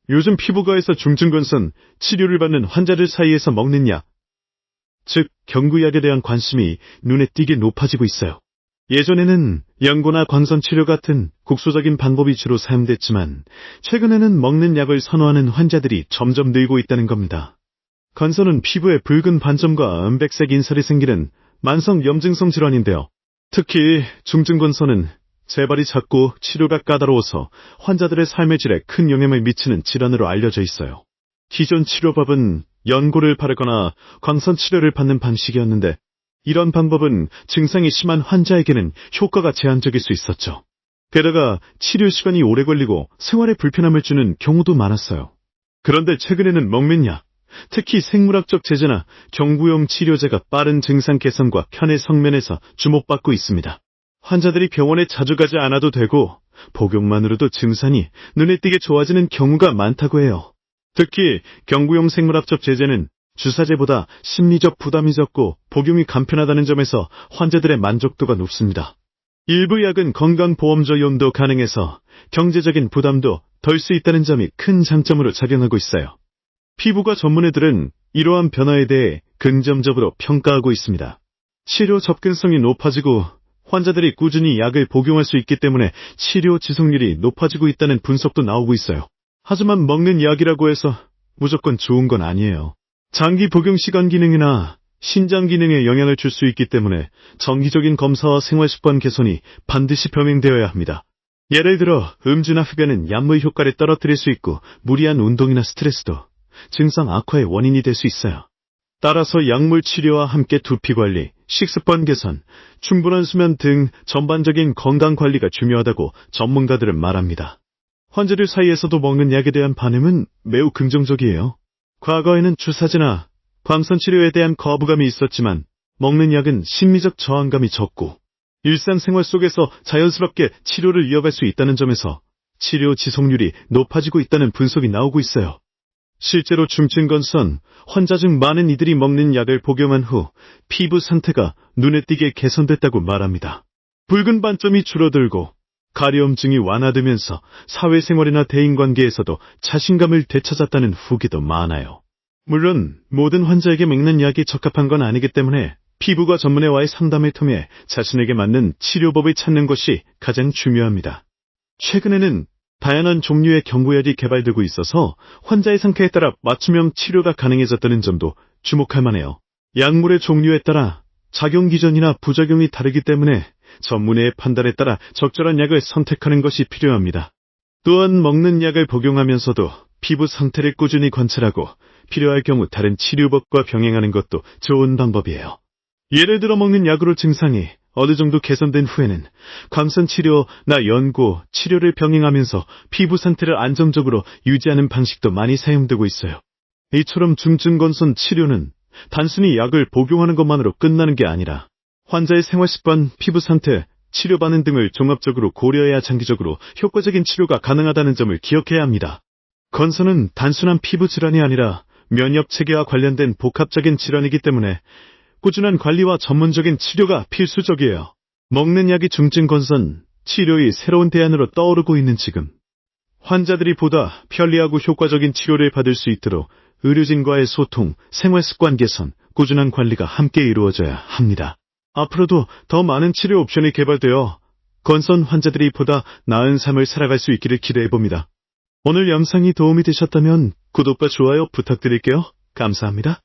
요즘 피부과에서 중증건선 치료를 받는 환자들 사이에서 먹는 약, 즉 경구약에 대한 관심이 눈에 띄게 높아지고 있어요. 예전에는 연고나 광선 치료 같은 국소적인 방법이 주로 사용됐지만 최근에는 먹는 약을 선호하는 환자들이 점점 늘고 있다는 겁니다. 건선은 피부에 붉은 반점과 은백색 인살이 생기는 만성 염증성 질환인데요. 특히 중증건선은 재발이 잦고 치료가 까다로워서 환자들의 삶의 질에 큰 영향을 미치는 질환으로 알려져 있어요. 기존 치료법은 연고를 바르거나 광선 치료를 받는 방식이었는데 이런 방법은 증상이 심한 환자에게는 효과가 제한적일 수 있었죠. 게다가 치료 시간이 오래 걸리고 생활에 불편함을 주는 경우도 많았어요. 그런데 최근에는 먹는 약, 특히 생물학적 제제나 경구용 치료제가 빠른 증상 개선과 편의 성면에서 주목받고 있습니다. 환자들이 병원에 자주 가지 않아도 되고 복용만으로도 증상이 눈에 띄게 좋아지는 경우가 많다고 해요. 특히 경구용 생물학적 제제는 주사제보다 심리적 부담이 적고 복용이 간편하다는 점에서 환자들의 만족도가 높습니다. 일부 약은 건강보험적용도 가능해서 경제적인 부담도 덜 수 있다는 점이 큰 장점으로 작용하고 있어요. 피부과 전문의들은 이러한 변화에 대해 긍정적으로 평가하고 있습니다. 치료 접근성이 높아지고 환자들이 꾸준히 약을 복용할 수 있기 때문에 치료 지속률이 높아지고 있다는 분석도 나오고 있어요. 하지만 먹는 약이라고 해서 무조건 좋은 건 아니에요. 장기 복용 시간 기능이나 신장 기능에 영향을 줄 수 있기 때문에 정기적인 검사와 생활습관 개선이 반드시 병행되어야 합니다. 예를 들어 음주나 흡연은 약물 효과를 떨어뜨릴 수 있고 무리한 운동이나 스트레스도 증상 악화의 원인이 될 수 있어요. 따라서 약물 치료와 함께 두피 관리, 식습관 개선, 충분한 수면 등 전반적인 건강 관리가 중요하다고 전문가들은 말합니다. 환자들 사이에서도 먹는 약에 대한 반응은 매우 긍정적이에요. 과거에는 주사제나 광선 치료에 대한 거부감이 있었지만 먹는 약은 심리적 저항감이 적고 일상생활 속에서 자연스럽게 치료를 이어갈 수 있다는 점에서 치료 지속률이 높아지고 있다는 분석이 나오고 있어요. 실제로 중증건선 환자 중 많은 이들이 먹는 약을 복용한 후 피부 상태가 눈에 띄게 개선됐다고 말합니다. 붉은 반점이 줄어들고 가려움증이 완화되면서 사회생활이나 대인관계에서도 자신감을 되찾았다는 후기도 많아요. 물론 모든 환자에게 먹는 약이 적합한 건 아니기 때문에 피부과 전문의와의 상담을 통해 자신에게 맞는 치료법을 찾는 것이 가장 중요합니다. 최근에는 다양한 종류의 경구약이 개발되고 있어서 환자의 상태에 따라 맞춤형 치료가 가능해졌다는 점도 주목할 만해요. 약물의 종류에 따라 작용 기전이나 부작용이 다르기 때문에 전문의의 판단에 따라 적절한 약을 선택하는 것이 필요합니다. 또한 먹는 약을 복용하면서도 피부 상태를 꾸준히 관찰하고 필요할 경우 다른 치료법과 병행하는 것도 좋은 방법이에요. 예를 들어 먹는 약으로 증상이 어느 정도 개선된 후에는 광선 치료나 연고, 치료를 병행하면서 피부 상태를 안정적으로 유지하는 방식도 많이 사용되고 있어요. 이처럼 중증건선 치료는 단순히 약을 복용하는 것만으로 끝나는 게 아니라 환자의 생활습관, 피부 상태, 치료 반응 등을 종합적으로 고려해야 장기적으로 효과적인 치료가 가능하다는 점을 기억해야 합니다. 건선은 단순한 피부 질환이 아니라 면역 체계와 관련된 복합적인 질환이기 때문에 꾸준한 관리와 전문적인 치료가 필수적이에요. 먹는 약이 중증건선 치료의 새로운 대안으로 떠오르고 있는 지금, 환자들이 보다 편리하고 효과적인 치료를 받을 수 있도록 의료진과의 소통, 생활습관 개선, 꾸준한 관리가 함께 이루어져야 합니다. 앞으로도 더 많은 치료 옵션이 개발되어 건선 환자들이 보다 나은 삶을 살아갈 수 있기를 기대해봅니다. 오늘 영상이 도움이 되셨다면 구독과 좋아요 부탁드릴게요. 감사합니다.